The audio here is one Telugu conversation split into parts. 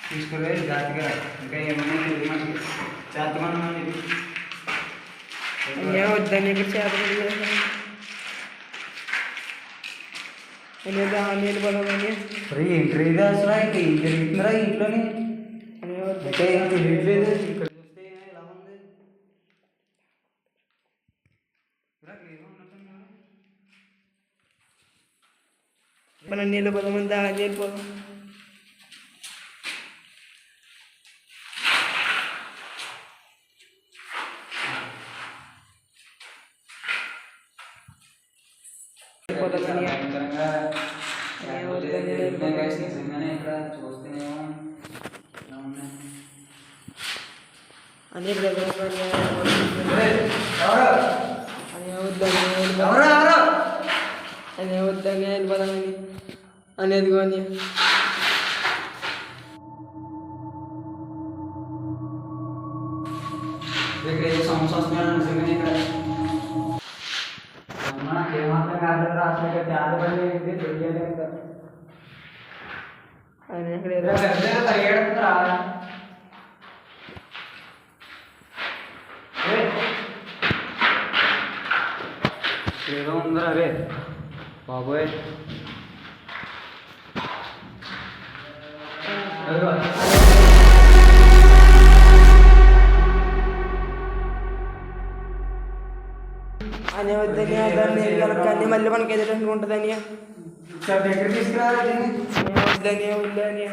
తీసుకురే జాతిగా ఇంకా ఏమన్నా మనకి చేతమన్నా వద్దని ఇక్కడ చేత నీళ్ళు పడవని ఏంటి అసలు ఇంకా ఏం జరుగుతుందిరా ఇంట్లోని ఇంకా ఏం తెలియట్లేదు. ఇక్కడ చూస్తే ఎలా ఉంది మనం నీళ్ళు పదమంది నీళ్ళు పోదాం. వద్దని వెళ్ళిపోదామని అనేది కానీ సమస్య వస్తున్నాడు నిజంగానే ఇక్కడ ఏమాత్రం కాదు రాష్ట్ర జాతపడి తెలియాలి ఇంకా ఆయన ఎక్కడ పరిగెడుతుందిరా ఏదో ఉందిరా అరే బాబోయ్. అని వద్దని దాన్ని మళ్ళీ మనకి ఎదురు ఉంటుందని దగ్గర తీసుకురావాలి వద్దని వద్దని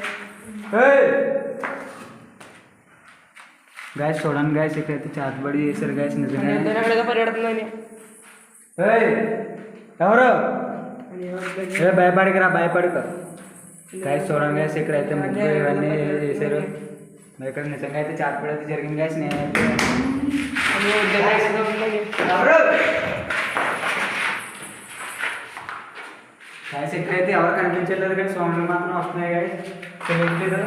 గ్యాస్ చూడండి గ్యాస్ ఇక్కడైతే చేతబడి చేశారు గ్యాస్ నిజంగా అక్కడ పరిగెడుతుందని ఎవరు భయపడికరా భయపడుక గ్యాస్ చూడండి గ్యాస్ ఇక్కడైతే ముగ్గురు ఇవన్నీ చేశారు. మరి ఇక్కడ నిజంగా అయితే చేతబడి అయితే జరిగింది గ్యాస్. నేనైతే గ్యాస్ ఇక్కడైతే ఎవరు కనిపించలేదు కానీ సౌండ్లు మాత్రం వస్తున్నాయి గ్యాస్ తెలియట్లేదు.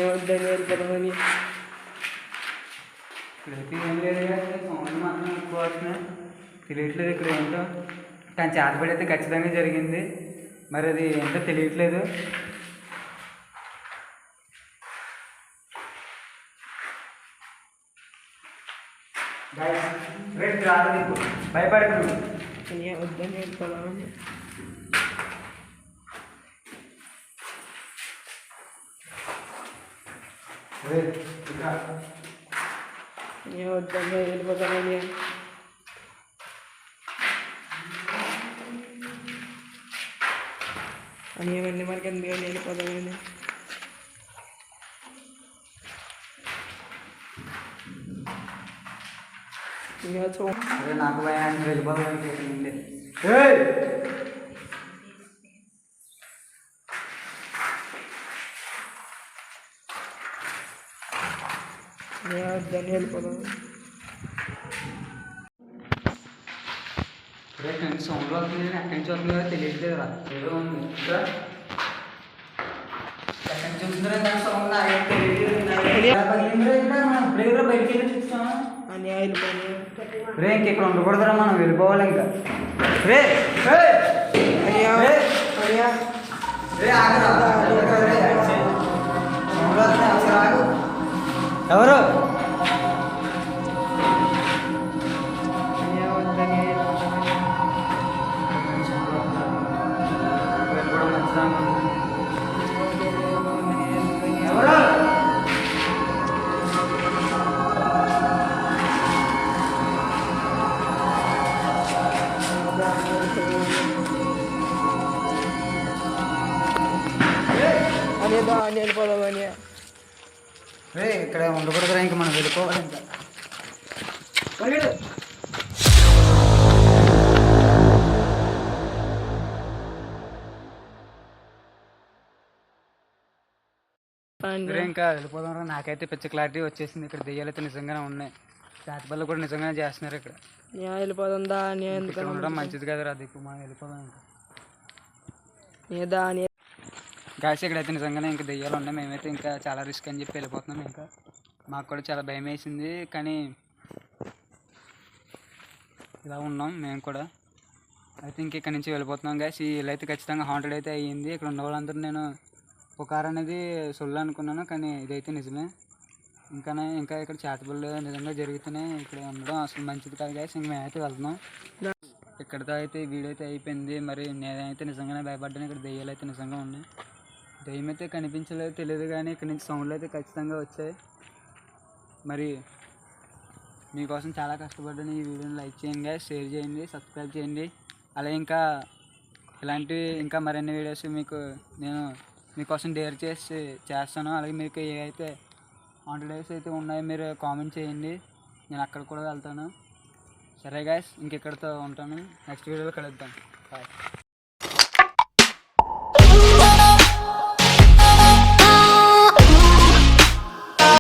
వద్దని వెళ్ళిపోతామని ఇక్కడైతే ఏం లేదు కానీ సౌండ్లు మాత్రం ఎక్కువ వస్తున్నాయి తెలియట్లేదు ఇక్కడ ఏంటో. కానీ చేతబడి అయితే ఖచ్చితంగా జరిగింది. మరి అది ఏంటో తెలియట్లేదు. భయపడకు వద్దని వెళ్ళిపోదామని వద్దని వెళ్ళిపోతామని అని ఏమన్నీ మనకి ఎందుకని వెళ్ళిపోతామని అదే నాకు భయం వెళ్ళిపోతాం. వద్దని వెళ్ళిపోతాం. సౌండ్ వస్తుంది ఎక్కడి నుంచి వస్తుందో తెలియట్లేదు రా. ఏదో ఉంది ఎక్కడి నుంచి వస్తుందో సౌండ్ తెలియదు. బయటికి వెళ్ళి చూస్తామా రే ఇంకెక్కడ ఉండకూడదురా మనం వెళ్ళిపోవాలి ఇంకా. రే ఎవరు అనేదా అని వెళ్ళిపోదామని రే ఇక్కడ ఉండకూడదురా ఇంకా మనం వెళ్ళిపోవాలి ఇంకా. ఇంకా వెళ్ళిపోదాం. నాకైతే పిచ్చ క్లారిటీ వచ్చేసింది. ఇక్కడ దెయ్యాలైతే నిజంగానే ఉన్నాయి. చేతబళ్ళు కూడా నిజంగానే చేస్తున్నారు ఇక్కడ. వెళ్ళిపోతుందా ఇక్కడ ఉండడం మంచిది కదరా దిక్కు. మనం వెళ్ళిపోదాం ఇంకా గ్యాస్ ఇక్కడైతే నిజంగానే ఇంకా దెయ్యాలు ఉన్నాయి. మేమైతే ఇంకా చాలా రిస్క్ అని చెప్పి వెళ్ళిపోతున్నాం. ఇంకా మాకు కూడా చాలా భయం వేసింది కానీ ఇలా ఉన్నాం మేము కూడా. అయితే ఇంక ఇక్కడ నుంచి వెళ్ళిపోతున్నాం గైస్. ఈ ఇల్లు అయితే ఖచ్చితంగా హాంటెడ్ అయితే అయ్యింది. ఇక్కడ ఉన్న వాళ్ళందరూ నేను పుకార్ అనేది సొల్లు అనుకున్నాను, కానీ ఇదైతే నిజమే. ఇంకా ఇక్కడ చేతబడులు నిజంగా జరుగుతున్నాయి. ఇక్కడ ఉండడం అసలు మంచిది కాదు గైస్. ఇంక మేమైతే వెళ్తున్నాం. ఇక్కడితో అయితే ఈ వీడియో అయితే అయిపోయింది. మరి నేనైతే నిజంగానే భయపడ్డాను. ఇక్కడ దెయ్యాలు అయితే నిజంగా ఉన్నాయి. దెయ్యం అయితే కనిపించలేదు తెలియదు, కానీ ఇక్కడ నుంచి సౌండ్లు అయితే ఖచ్చితంగా వచ్చాయి. మరి మీకోసం చాలా కష్టపడ్డాను. ఈ వీడియోని లైక్ చేయండి గైస్, షేర్ చేయండి, సబ్స్క్రైబ్ చేయండి. అలాగే ఇంకా మరిన్ని వీడియోస్ నేను మీకోసం డేర్ చేస్తాను. అలాగే మీకు ఏవైతే హాంటెడ్ డేస్ అయితే ఉన్నాయో మీరు కామెంట్ చేయండి, నేను అక్కడ కూడా వెళ్తాను. సరే గైస్, ఇంకెక్కడితో ఉంటాను. నెక్స్ట్ వీడియోలో కలుద్దాం. బాయ్.